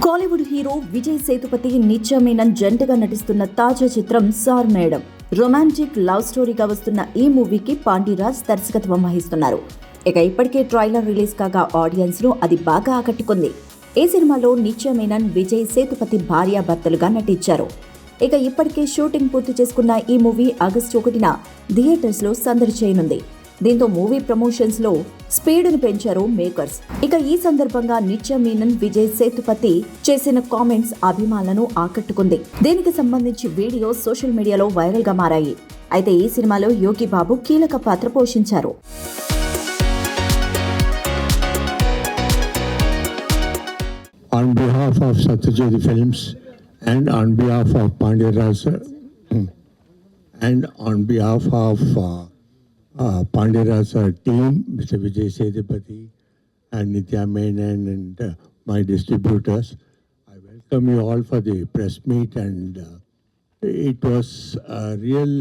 Kollywood hero Vijay Sethupathi, నిత్య మీనన్ జంటగా నటిస్తున్న తాజా చిత్రం సార్ మేడం. రొమాంటిక్ లవ్ స్టోరీగా వస్తున్న ఈ మూవీకి పాండిరాజ్ దర్శకత్వం వహిస్తున్నారు. ఇక ఇప్పటికే ట్రైలర్ రిలీజ్ కాగా ఆడియన్స్ ను అది బాగా ఆకట్టుకుంది. ఈ సినిమాలో నిత్య మీనన్, విజయ్ సేతుపతి భార్యాభర్తలుగా నటించారు. ఇక ఇప్పటికే షూటింగ్ పూర్తి చేసుకున్న ఈ మూవీ ఆగస్టు 1న థియేటర్స్ లో సందడి చేయనుంది. దీంతో మూవీ ప్రమోషన్స్ లో స్పీడ్ను పెంచారు మేకర్స్. ఇక ఈ సందర్భంగా నిత్య మీనన్, విజయ్ సేతుపతి చేసిన కామెంట్స్ అభిమానులను ఆకట్టుకుంది. దీనికి సంబంధించి వీడియో సోషల్ మీడియాలో వైరల్ గా మారాయి. అయితే ఈ సినిమాలో యోగి బాబు కీలక పాత్ర పోషించారు. On behalf of Satyajyoti Films and on behalf of Pandiraj and on behalf of Pandiraj team, Mr. Vijay Sethupathi and Nithya Menon and my distributors, I welcome you all for the press meet, and it was a real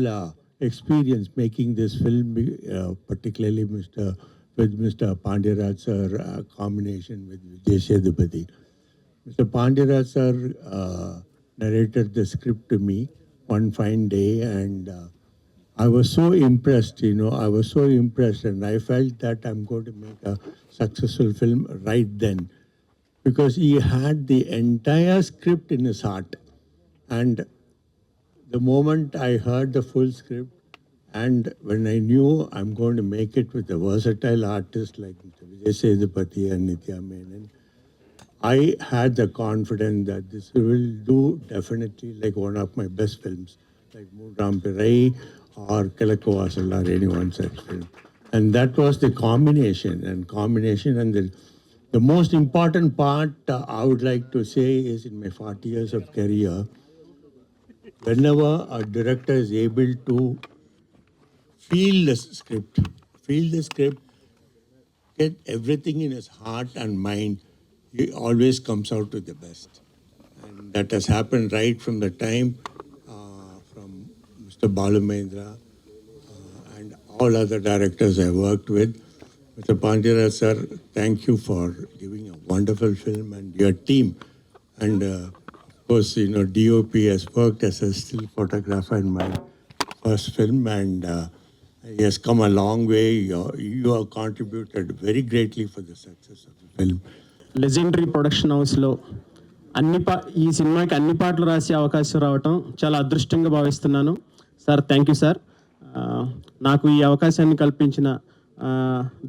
experience making this film, particularly with Mr. Pandiraj sir, combination with Vijay Sethupathi. Mr. Pandiraj sir narrated the script to me one fine day, and I was so impressed, and I felt that I'm going to make a successful film right then, because he had the entire script in his heart. And the moment I heard the full script, and when I knew I'm going to make it with a versatile artist like Mr. Vijay Sethupathi and Nithya Menon, I had the confidence that this will do definitely like one of my best films, like Moonram Pirai or Kilakku Vaasal or anyone such film. And that was the combination. And the most important part I would like to say is, in my 40 years of career, whenever a director is able to feel the script, get everything in his heart and mind, he always comes out with the best. And that has happened right from the time from Mr. Balu Mahendra and all other directors I worked with. Mr. Pandiraj sir, thank you for giving a wonderful film, and your team. And of course, DOP has worked as a still photographer in my first film, and he has come a long way. You have contributed very greatly for the success of the film. Legendary production హౌస్లో ఈ సినిమాకి అన్ని పాటలు రాసే అవకాశం రావటం చాలా అదృష్టంగా భావిస్తున్నాను. Sir, thank you sir. నాకు ఈ అవకాశాన్ని కల్పించిన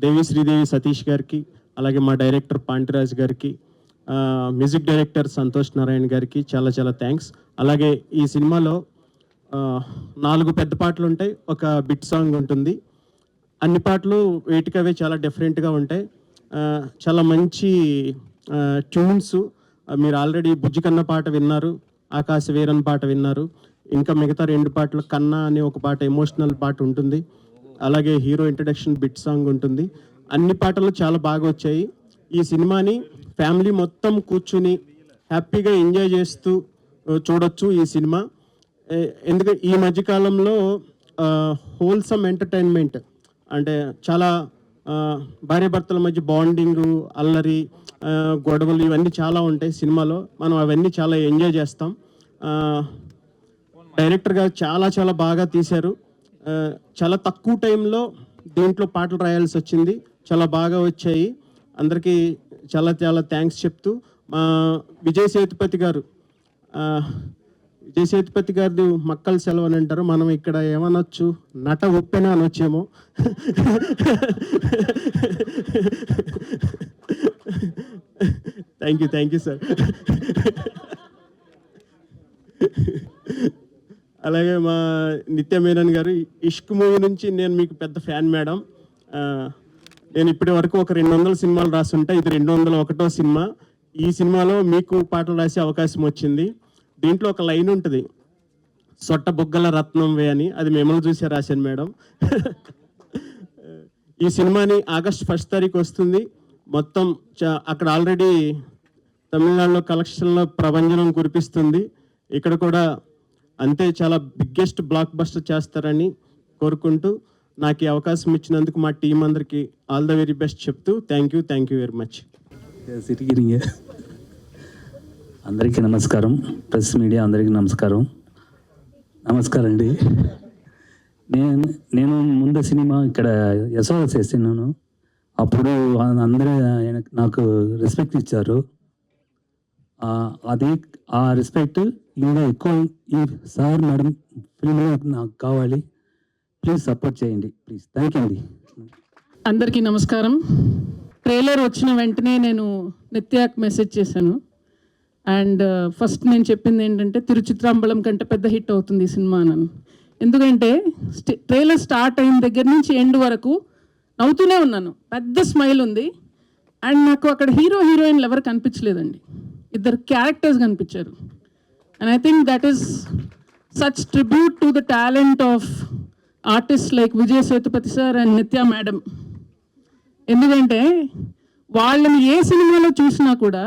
దేవి శ్రీదేవి సతీష్ గారికి, అలాగే మా డైరెక్టర్ పాండిరాజ్ గారికి, మ్యూజిక్ డైరెక్టర్ సంతోష్ నారాయణ గారికి చాలా చాలా థ్యాంక్స్. అలాగే ఈ సినిమాలో 4 పెద్ద పాటలు ఉంటాయి, ఒక బిట్ సాంగ్ ఉంటుంది. అన్ని పాటలు వేటికవే చాలా డిఫరెంట్గా ఉంటాయి. చాలా మంచి ట్యూన్స్. మీరు ఆల్రెడీ బుజ్జి కన్న పాట విన్నారు, ఆకాశ వీరన్ పాట విన్నారు. ఇంకా మిగతా 2 పాటలు కన్నా అనే ఒక పాట ఎమోషనల్ పాట ఉంటుంది. అలాగే హీరో ఇంట్రడక్షన్ బిట్ సాంగ్ ఉంటుంది. అన్ని పాటలు చాలా బాగా వచ్చాయి. ఈ సినిమాని ఫ్యామిలీ మొత్తం కూర్చుని హ్యాపీగా ఎంజాయ్ చేస్తూ చూడొచ్చు ఈ సినిమా. ఎందుకంటే ఈ మధ్యకాలంలో హోల్సమ్ ఎంటర్టైన్మెంట్ అంటే చాలా భార్యాభర్తల మధ్య బాండింగు, అల్లరి, గొడవలు ఇవన్నీ చాలా ఉంటాయి సినిమాలో. మనం అవన్నీ చాలా ఎంజాయ్ చేస్తాం. డైరెక్టర్ గారు చాలా చాలా బాగా తీశారు. చాలా తక్కువ టైంలో దీంట్లో పాటలు రాయాల్సి వచ్చింది, చాలా బాగా వచ్చాయి. అందరికీ చాలా చాలా థ్యాంక్స్ చెప్తూ, విజయ్ సేతుపతి గారు మక్కల సెలవు అని అంటారు, మనం ఇక్కడ ఏమనొచ్చు, నట ఉప్పెన అనొచ్చేమో. Thank you sir. అలాగే మా నిత్య మేనన్ గారు, ఇష్క్ మూవీ నుంచి నేను మీకు పెద్ద ఫ్యాన్ మేడం. నేను ఇప్పటి వరకు ఒక 200 సినిమాలు రాసుంటా, ఇది 201వ సినిమా. ఈ సినిమాలో మీకు పాటలు రాసే అవకాశం వచ్చింది. దీంట్లో ఒక లైన్ ఉంటుంది, సొట్ట బొగ్గల రత్నం వే అని, అది మిమ్మల్ని చూసే రాశాను మేడం. ఈ సినిమాని ఆగస్ట్ 1 తారీఖు వస్తుంది. మొత్తం అక్కడ ఆల్రెడీ తమిళనాడులో కలెక్షన్లో ప్రభంజనం కురిపిస్తుంది. ఇక్కడ కూడా అంతే చాలా బిగ్గెస్ట్ బ్లాక్ బస్టర్ చేస్తారని కోరుకుంటూ, నాకు ఈ అవకాశం ఇచ్చినందుకు మా టీం అందరికీ ఆల్ ద వెరీ బెస్ట్ చెప్తూ థ్యాంక్ యూ వెరీ మచ్. అందరికీ నమస్కారం. ప్రెస్ మీడియా అందరికీ నమస్కారం. నమస్కారం అండి. నేను ముందు సినిమా ఇక్కడ యశోద చేస్తున్నాను. అప్పుడు అందరూ నాకు రెస్పెక్ట్ ఇచ్చారు. అది ఆ రెస్పెక్ట్ ఇంకా ఎక్కువ ఈ సార్ మేడం ఫిల్మ్ నాకు కావాలి. ప్లీజ్ సపోర్ట్ చేయండి ప్లీజ్. థ్యాంక్ యూ అండి. అందరికీ నమస్కారం. ట్రైలర్ వచ్చిన వెంటనే నేను నిత్యాకి మెసేజ్ చేశాను. అండ్ ఫస్ట్ నేను చెప్పింది ఏంటంటే తిరుచిత్రాంబలం కంటే పెద్ద హిట్ అవుతుంది ఈ సినిమా అని. ఎందుకంటే ట్రైలర్ స్టార్ట్ అయిన దగ్గర నుంచి ఎండ్ వరకు నవ్వుతూనే ఉన్నాను. పెద్ద స్మైల్ ఉంది. అండ్ నాకు అక్కడ హీరోయిన్లు ఎవరు కనిపించలేదండి. ఇద్దరు క్యారెక్టర్స్ కనిపించారు. And I think that is such tribute to the talent of artist like Vijay Sethupathi sir and నిత్య మేడం. ఎందుకంటే వాళ్ళని ఏ సినిమాలో చూసినా కూడా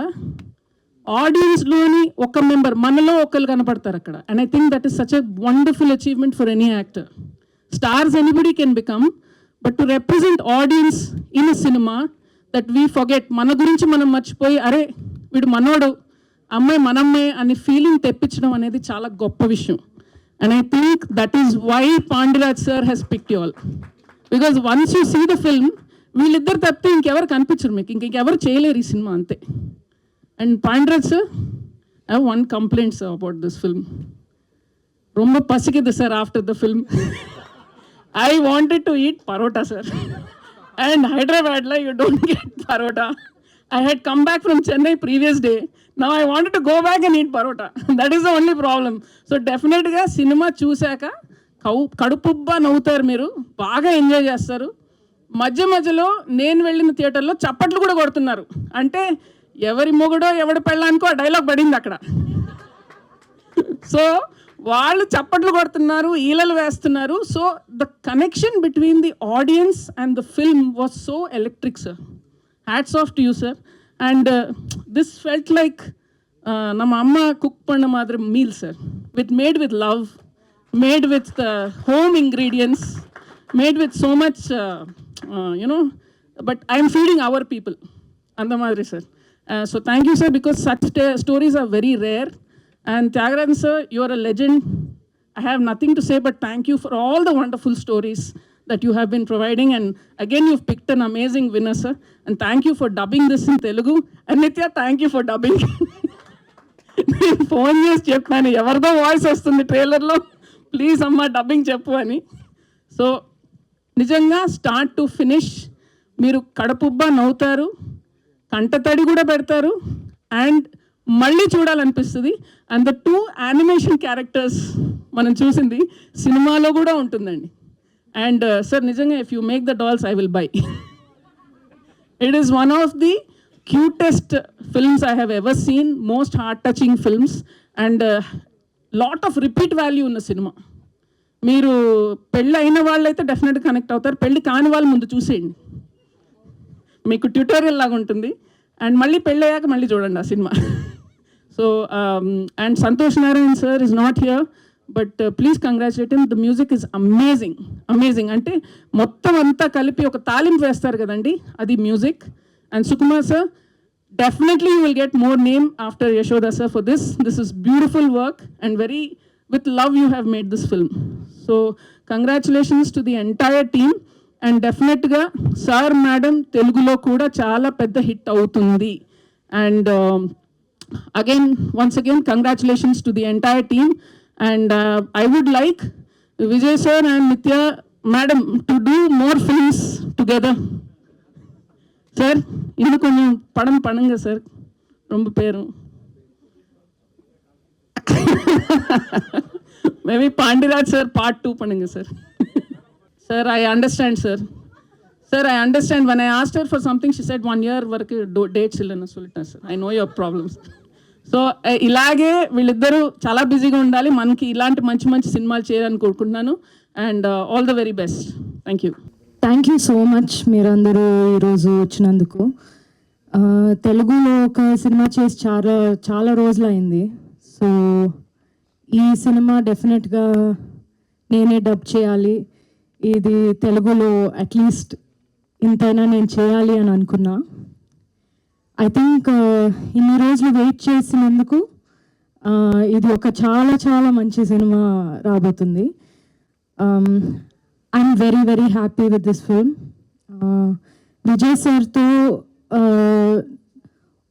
ఆడియన్స్లోని ఒక మెంబర్, మనలో ఒకరు కనపడతారు అక్కడ. And I think that is such a wonderful achievement for any actor. Stars anybody can become, but to represent audience in a cinema that we forget, మన గురించి మనం మర్చిపోయి అరే వీడు మనోడు, అమ్మాయి మనమ్మే అని ఫీలింగ్ తెప్పించడం అనేది చాలా గొప్ప విషయం. And I think that is why Pandiraj sir has picked you all. Because once you see the film, వీళ్ళిద్దరు తప్పితే ఇంకెవరు కనిపించరు మీకు, ఇంకెవరు చేయలేరు ఈ సినిమా అంతే. And Pandiraj sir, I have one complaint sir about this film. ரொம்ப பசிக்குது sir after the film. I wanted to eat parotta sir. And హైదరాబాద్లో you don't get parotta. I had come back from Chennai previous day. Now I wanted to go back and eat parota. That is the only problem. So definitely cinema చూసాక కడుపుబ్బా నవ్వుతారు, మీరు బాగా enjoy చేస్తారు. మధ్య మధ్యలో నేను వెళ్ళిన థియేటర్లో చప్పట్లు కూడా కొడుతున్నారు. అంటే ఎవరి మొగుడో ఎవడి పెళ్ళానికో ఆ డైలాగ్ పడింది అక్కడ. సో వాళ్ళు చప్పట్లు కొడుతున్నారు, ఈలలు వేస్తున్నారు. So the connection between the audience and the film was so electric sir. Hats off to you sir. And this felt like ನಮ್ಮ ಅಮ್ಮ ಕುಕ್ ಪಣ್ಣ ಮಾತ್ರ meal sir, made with love, made with home ingredients, made with so much you know, but I am feeding our people ಅಂದ ಮಾದ್ರಿ sir. So thank you sir, because such stories are very rare. And Tyagarajan sir, you are a legend. I have nothing to say but thank you for all the wonderful stories that you have been providing. And again, you've picked an amazing winner, sir. And thank you for dubbing this in Telugu. And Nitya, thank you for dubbing. నేను phone చేసి చెప్పాను, ఎవరిదో voice వస్తుంది ట్రైలర్లో, please అమ్మ dubbing చెప్పు అని. So నిజంగా స్టార్ట్ టు ఫినిష్ మీరు కడుపుబ్బా నవ్వుతారు, కంటతడి కూడా పెడతారు, అండ్ మళ్ళీ చూడాలనిపిస్తుంది. అండ్ ద 2 యానిమేషన్ క్యారెక్టర్స్ మనం చూసింది సినిమాలో కూడా ఉంటుందండి. అండ్ సార్ నిజంగా if you make the dolls I will buy. It is one of the cutest films I have ever seen, most heart touching films, and lot of repeat value ఉన్న cinema. మీరు పెళ్ళి అయిన వాళ్ళైతే డెఫినెట్గా connect అవుతారు, పెళ్ళి కాని వాళ్ళు ముందు చూసేయండి, మీకు ట్యూటోరియల్ లాగా ఉంటుంది. అండ్ మళ్ళీ పెళ్ళి అయ్యాక మళ్ళీ చూడండి ఆ cinema. So and Santosh Narayan sir is not here, but please congratulate him. The music is amazing, amazing. అంటే మొత్తం అంతా కలిపి ఒక తాలింపు వేస్తారు కదండి, అది music. And Sukumar sir, definitely you will get more name after Yashoda sir for this. This is beautiful work and very with love you have made this film. So congratulations to the entire team. And డెఫినెట్గా sir madam తెలుగులో కూడా చాలా పెద్ద hit అవుతుంది. And again, once again, congratulations to the entire team. And I would like Vijay sir and Nitya madam to do more films together. Sir, இன்னும் கொஞ்சம் படம் பண்ணுங்க சார், ரொம்ப பேரும். Maybe Pandiraj sir part 2 பண்ணுங்க sir. Sir, I understand sir. Sir, I understand. When I asked her for something, she said 1 year వరకు dates ఇల్లని சொல்லிட்டேன் sir. I know your problems. So ఇలాగే వీళ్ళిద్దరూ చాలా బిజీగా ఉండాలి, మనకి ఇలాంటి మంచి మంచి సినిమాలు చేయాలని కోరుకుంటున్నాను. And all the very best. Thank you. Thank you so much మీరందరూ ఈరోజు వచ్చినందుకు. తెలుగులో ఒక సినిమా చేసి చాలా చాలా రోజులు అయింది. సో ఈ సినిమా డెఫినెట్గా నేనే డబ్ చేయాలి, ఇది తెలుగులో అట్లీస్ట్ ఇంతైనా నేను చేయాలి అని అనుకున్నా. ఐ థింక్ ఇన్ని రోజులు వెయిట్ చేసినందుకు ఇది ఒక చాలా చాలా మంచి సినిమా రాబోతుంది. I'm very very happy with this film. Vijay సార్తో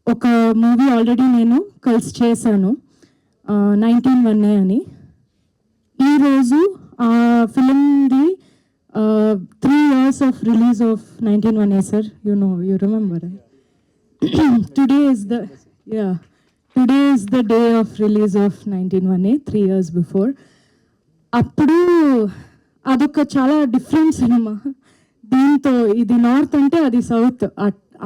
ఒక మూవీ ఆల్రెడీ నేను కలిసి చేశాను, 19-1 అని. ఈరోజు ఆ ఫిలింది 3 years of release of 19-1 sir. You remember today is the day of release of 19-1, 3 years before. అప్పుడు అదొక చాలా డిఫరెంట్ సినిమా. దీంతో ఇది నార్త్ అంటే అది సౌత్,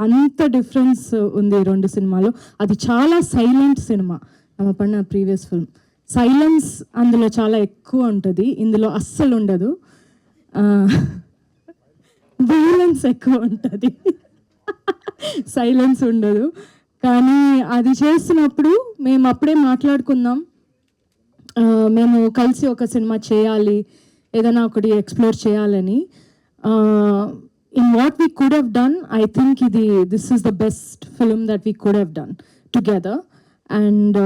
అంత డిఫరెన్స్ ఉంది ఈ రెండు సినిమాలో. అది చాలా సైలెంట్ సినిమా. நம்ம பண்ண ప్రీవియస్ ఫిల్మ్ సైలెన్స్ అందులో చాలా ఎక్కువ ఉంటుంది, ఇందులో అస్సలు ఉండదు. వైలెన్స్ ఎక్కువ ఉంటుంది, సైలెన్స్ ఉండదు. కానీ అది చేస్తున్నప్పుడు మేము అప్పుడే మాట్లాడుకుందాం, మేము కలిసి ఒక సినిమా చేయాలి, ఏదైనా ఒకటి ఎక్స్ప్లోర్ చేయాలని. In what we could have done, I think this is the best film that we could have done together. And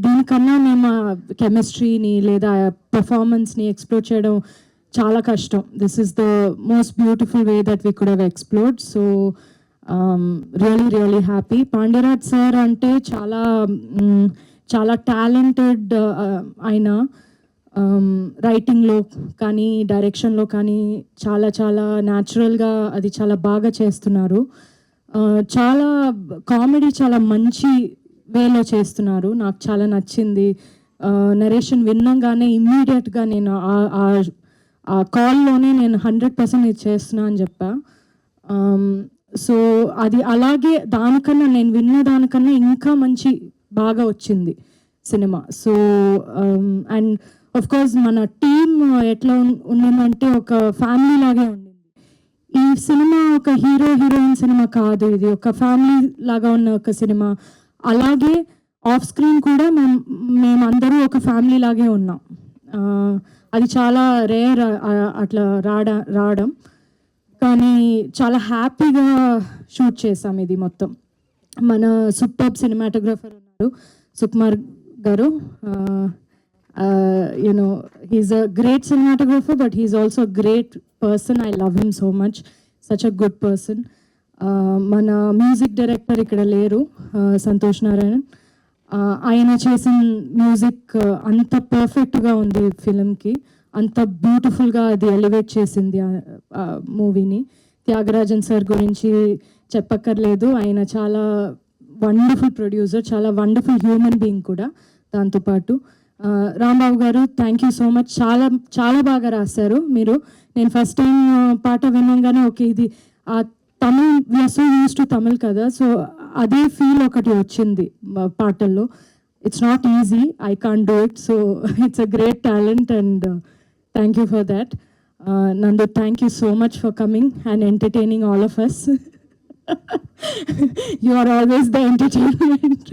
దీనికన్నా మేము కెమిస్ట్రీని లేదా పర్ఫార్మెన్స్ని ఎక్స్ప్లోర్ చేయడం చాలా కష్టం. This is the most beautiful way that we could have explored. So really happy. Pandyaraj sir అంటే చాలా టాలెంటెడ్. ఆయన రైటింగ్లో కానీ డైరెక్షన్లో కానీ చాలా న్యాచురల్గా అది చాలా బాగా చేస్తున్నారు. చాలా కామెడీ చాలా మంచి వేలో చేస్తున్నారు, నాకు చాలా నచ్చింది. నరేషన్ విన్నాగానే ఇమ్మీడియట్గా నేను ఆ కాల్లోనే నేను 100% ఇది చేస్తున్నా అని చెప్పా. సో అది అలాగే దానికన్నా నేను విన్న దానికన్నా ఇంకా మంచి బాగా వచ్చింది cinema. So and of course మన టీమ్ ఎట్లా ఉండిందంటే ఒక ఫ్యామిలీ లాగే ఉండింది. ఈ సినిమా ఒక హీరోయిన్ సినిమా కాదు, ఇది ఒక ఫ్యామిలీ లాగా ఉన్న ఒక సినిమా. అలాగే ఆఫ్ స్క్రీన్ కూడా మేమందరూ ఒక ఫ్యామిలీ లాగే ఉన్నాం. అది చాలా రేర్ అట్లా రావడం, కానీ చాలా హ్యాపీగా షూట్ చేసాం ఇది మొత్తం. మన సూపర్ సినిమాటోగ్రఫర్ ఉన్నారు సుకుమార్ గారు. He's a great cinematographer, but he's also great person. I love him so much, such a good person. మన మ్యూజిక్ డైరెక్టర్ ఇక్కడ లేరు, సంతోష్ నారాయణ్. ఆయన చేసిన మ్యూజిక్ అంత పర్ఫెక్ట్గా ఉంది ఫిలింకి, అంత బ్యూటిఫుల్గా అది ఎలివేట్ చేసింది ఆ మూవీని. త్యాగరాజన్ సార్ గురించి చెప్పక్కర్లేదు, ఆయన చాలా వండర్ఫుల్ ప్రొడ్యూసర్, చాలా వండర్ఫుల్ హ్యూమన్ బీయింగ్ కూడా. దాంతోపాటు రాంబాబు గారు, థ్యాంక్ యూ సో మచ్. చాలా బాగా రాశారు మీరు. నేను ఫస్ట్ టైం పాట వినంగానే ఓకే ఇది Tamil, we're so used to Tamil కదా, సో అదే ఫీల్ ఒకటి వచ్చింది పాటల్లో. It's not easy, I can't do it, so it's a great talent and thank you for that. Nandu, thank you so much for coming and entertaining all of us. You are always the entertainment.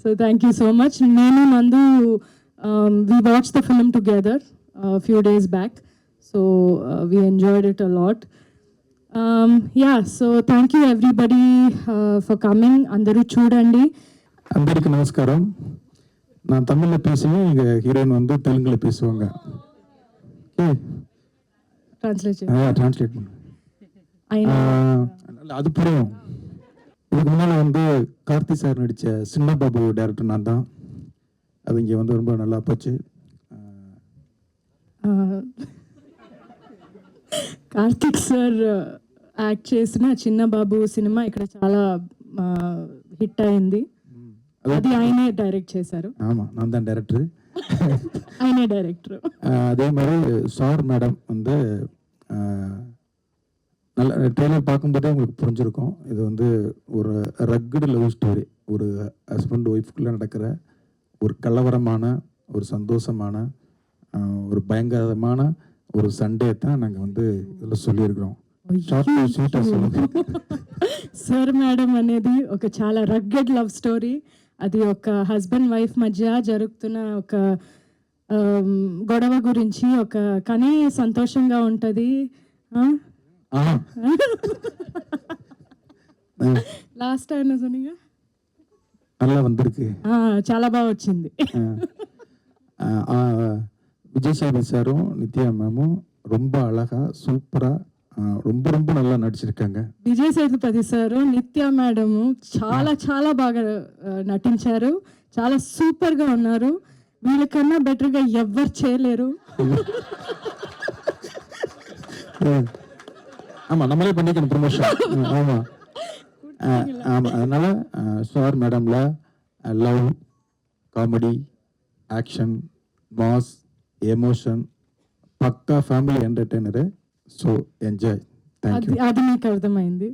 So thank you so much. Nenu, Nandu, we watched the film together a few days back, so we enjoyed it a lot. Yeah, so thank you everybody for coming. Andaru chudandi. అందరికీ నమస్కారం. நான் தமிழில் பேசுவேன், எங்கள் heroine வந்து தெலுங்கில் பேசுவாங்க. Translate. Translate பண்ணு. அது புரியும். இதுக்கு முன்னால் வந்து கார்த்தி சார் நடித்த சின்ன பாபு டைரக்டர் நான் தான். அது இங்கே வந்து ரொம்ப நல்லா போச்சு. కార్తిక్ సార్ యాక్ట్ చేసిన చిన్న బాబు సినిమా ఇక్కడ చాలా హిట్ అయింది. అది ఆయనే డైరెక్ట్ చేశారు. ஆமாம், நான் தான் டைரக்டர். ఆయనే డైరెక్టర్. அதே மாதிரி சார் மேடம் வந்து நல்ல ட்ரெய்லர் பார்க்கும்போதே உங்களுக்கு புரிஞ்சிருக்கும். இது வந்து ஒரு ரக்கடு லவ் ஸ்டோரி, ஒரு ஹஸ்பண்ட் ஒய்ஃப்குள்ளே நடக்கிற ஒரு கலவரமான, ஒரு சந்தோஷமான, ஒரு பயங்கரமான ஒரு சண்டே தான் நாங்கள் வந்து இதில் சொல்லியிருக்கிறோம். సార్ మేడం అనేది ఒక చాలా రగ్గడ్ లవ్ స్టోరీ. అది ఒక హస్బెండ్ వైఫ్ మధ్య జరుగుతున్న ఒక గొడవ గురించి, ఒక కానీ సంతోషంగా ఉంటుంది. లాస్ట్ టైం சொன்னீங்க நல்லா வந்திருக்கு. చాలా బాగా వచ్చింది. விஜய் சேது சாரும் நித்யா மேமும் ரொம்ப அழகா சூப்பரா ரொம்ப ரொம்ப நல்லா நடிச்சிருக்காங்க. విజయ్ సేతుపతి సారు నిత్య మేడం చాలా చాలా బాగా నటించారు. చాలా సూపర్గా ఉన్నారు. వీళ్ళకన్నా బెటర్గా ఎవ్వరు చేయలేరు. ஆமா, நம்மளே பண்ணிக்கணும் ப்ரொமோஷன். ஆமா ஆமா, அதனால சார் மேடம்ல love, comedy, action, mass, emotion, పక్కా family entertainer. So enjoy. Thank you. అది మీకు అర్థమైంది.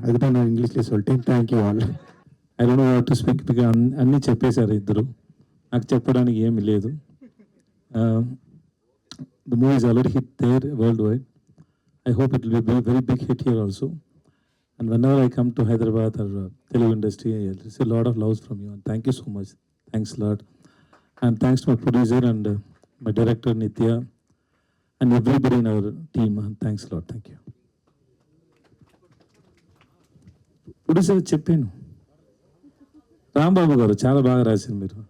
அதுதான் நான் ఇంగ్లీష్లో சொல்லிட்டேன். Thank you all. I don't know what to speak because అన్నీ చెప్పేశారు ఇద్దరు. నాకు చెప్పడానికి ఏమీ లేదు. The movie is already hit there world wide. I hope it will be a very big hit here also. And whenever I come to Hyderabad or Telugu industry, I receive a lot of love from you. And thank you so much. Thanks a lot. And thanks to my producer and my director Nitya and everybody in our team. And thanks a lot. Thank you. Producer చెప్పాను, రాంబాబు గారు చాలా బాగా రాశారు మీరు.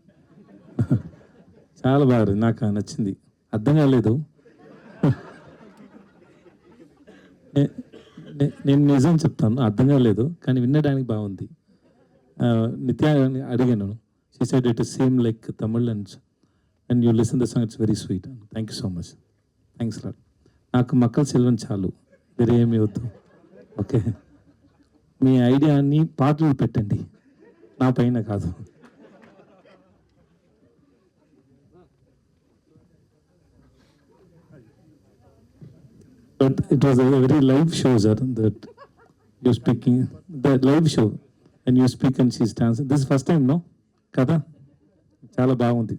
చాలా బాగా నాకు నచ్చింది. అర్థం కాలేదు. నేను నిజం చెప్తాను, అర్థం కాలేదు, కానీ వినడానికి బాగుంది. నిత్య అడిగాను, she said it is same like Tamil and you listen the song, it's very sweet. Thank you so much. Thanks lot. నాకు మక్కల సెల్వన్ చాలు, వేరే ఏమి వద్దు. ఓకే, మీ ఐడియాని పాటలు పెట్టండి, నా పైన కాదు. But it was a very live show, sir, that you're speaking, that live show, and you speak and she's dancing. This is first time, no? Kada? Chala bagundi.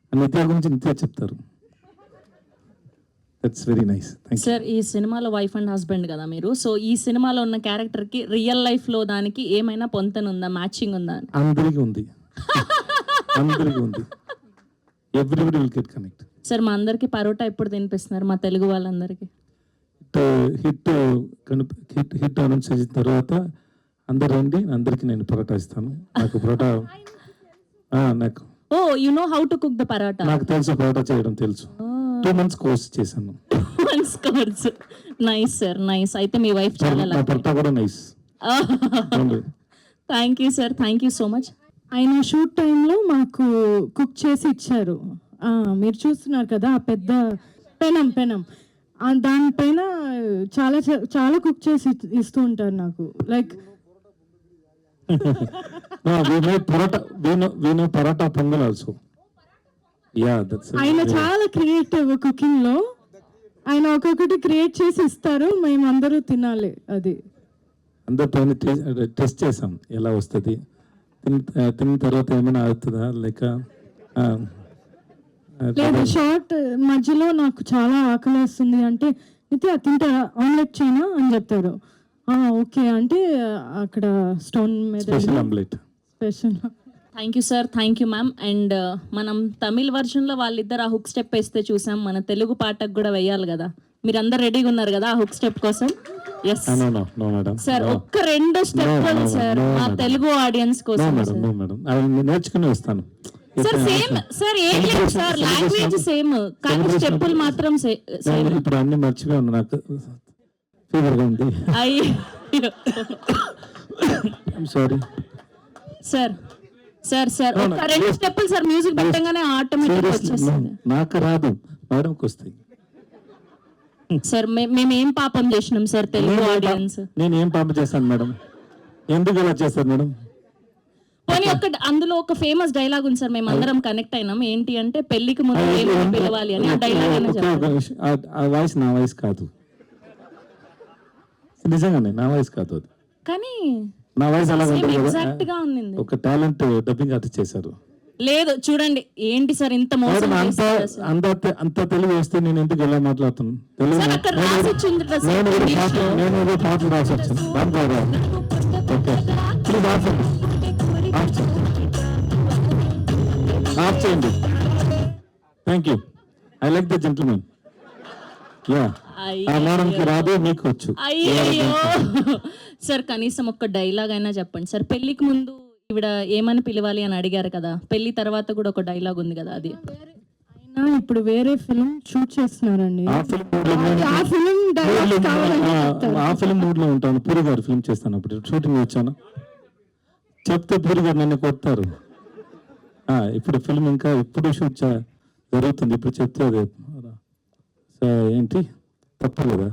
And Nitya gurinchi Nitya cheptaru. That's very nice. Thank you. Sir, ఈ సినిమాలో wife and husband కదా మీరు, so ఈ సినిమాలో ఉన్న క్యారెక్టర్కి real లైఫ్లో దానికి ఏమైనా పొంతనుందా, మ్యాచింగ్ ఉందా? అందరికీ ఉంది. అందరికీ ఉంది. Everybody will get connect. Sir, మా అందరికి పరోటా ఎప్పుడు తినిపిస్తున్నారు, మా తెలుగు వాళ్ళందరికీ? హిట్ అనౌన్స్ చేసిన తర్వాత అందరు రండి, అందరికి నేను పరోటా ఇస్తాను. నాకు పరోటా నాకు oh you know how to cook the parotta? నాకు తెలుసు, పరోటా చేయడం తెలుసు. 2 months కోర్స్ చేశాను. 2 months course. Nice sir, nice. అయితే మీ వైఫ్ చాలా నా పరోటా కూడా nice. Thank you sir, thank you so much. ఆయన షూట్ టైంలో మాకు కుక్ చేసి ఇచ్చారు. మీరు చూస్తున్నారు కదా ఆ పెద్ద పెనం దానిపైన చాలా చాలా కుక్ చేసి ఇస్తూ ఉంటారు నాకు. Like parotta pongal also. ఆయన చాలా క్రియేటివ్ కుకింగ్ లో. ఆయన ఒక్కొక్కటి క్రియేట్ చేసి ఇస్తారు, మేము అందరూ తినాలి. అది అందరి పైన టెస్ట్ చేసాం ఎలా వస్తుంది, తిన్న తర్వాత ఏమైనా అవుతుందా లేక. లేదు, షార్ట్ మధ్యలో నాకు చాలా ఆకలి వస్తుంది అంటే నిత్య తింటారా, ఆమ్లెట్ చేయనా అని చెప్తారు. ఓకే అంటే అక్కడ స్టోన్ మీద special omelette. Special. Thank you sir, thank you ma'am. And మనం తమిళ్ వర్షన్లో వాళ్ళిద్దరు ఆ హుక్ స్టెప్ వేస్తే చూసాం, మన తెలుగు పాటకు కూడా వేయాలి కదా. మీరు అందరు రెడీగా ఉన్నారు కదా ఆ హుక్ స్టెప్ కోసం? ఎస్ సార్, ఒక్క 2 స్టెప్పులు సార్ మా తెలుగు ఆడియన్స్ కోసం. నేర్చుకుని వస్తాను సార్. సేమ్ సార్, ఏం లేదు సార్, లాంగ్వేజ్ సేమ్ కానీ స్టెప్పులు మాత్రం సేమ్. ఇప్పుడు అన్ని మర్చిపోయి ఉన్నా, నాకు ఫీవర్గా ఉంది. Sorry sir. సార్ సార్ ఒక 2 స్టెప్పులు సార్, మ్యూజిక్ పెట్టగానే ఆటోమేటిక్ వచ్చేస్తుంది. నాకు రాదు, మేడంకి వస్తాయి. సార్ మేము ఏం పాపం చేసినాం సార్ తెలుగు ఆడియన్స్? నేను ఏం పాపం చేస్తాను మేడం? ఎందుకు అలా చేస్తారు మేడం? పోనీ అందులో ఒక ఫేమస్ డైలాగ్ ఉంది సార్, మేము అందరం కనెక్ట్ అయినాం. ఏంటి అంటే పెళ్లికి ముందు ఏమని పిలవాలి అని. ఆ డైలాగ్ ఆ వాయిస్ నా వాయిస్ కాదు, నిజంగానే నా వాయిస్ కాదు అది. కానీ నా వాయిస్ అలా ఎగ్జాక్ట్ గా ఉంది. ఒక టాలెంట్ డబ్బింగ్ ఆర్టిస్ట్ చేశారు. లేదు చూడండి, ఏంటి సార్ ఇంత మోసం చేస్తారు? అంత తెలుగు వస్తే నేను ఎందుకు ఎలా మాట్లాడుతున్నాను? తెలుగు నేను పాటలు రాసి వచ్చాను. ఓకే, ఆఫ్ చేయండి. Thank you. I like the gentlemen. Yeah. ఆ మేడంకి రాదు, మీకు వచ్చు. అయ్యో సార్, కనీసం ఒక్క డైలాగ్ అయినా చెప్పండి సార్. పెళ్లికి ముందు ఈవిడ ఏమని పిలవాలి అని అడిగారు కదా, పెళ్లి తర్వాత కూడా ఒక డైలాగ్ ఉంది కదా, అది. అయినా ఇప్పుడు వేరే ఫిల్మ్ షూట్ చేస్తున్నారండి. ఆ ఫిల్మ్ మూడ్ లో ఉంటాను. పూరి గారు ఫిల్మ్ చేస్తాను, అప్పుడు షూటింగ్ వచ్చాను. చెప్తే పూరి గారు నన్ను కొడతారు. ఇప్పుడు ఫిల్మ్ ఇంకా ఇప్పుడు షూట్ జరుగుతుంది. ఇప్పుడు చెప్తే అదే ఏంటి తప్పు కదా.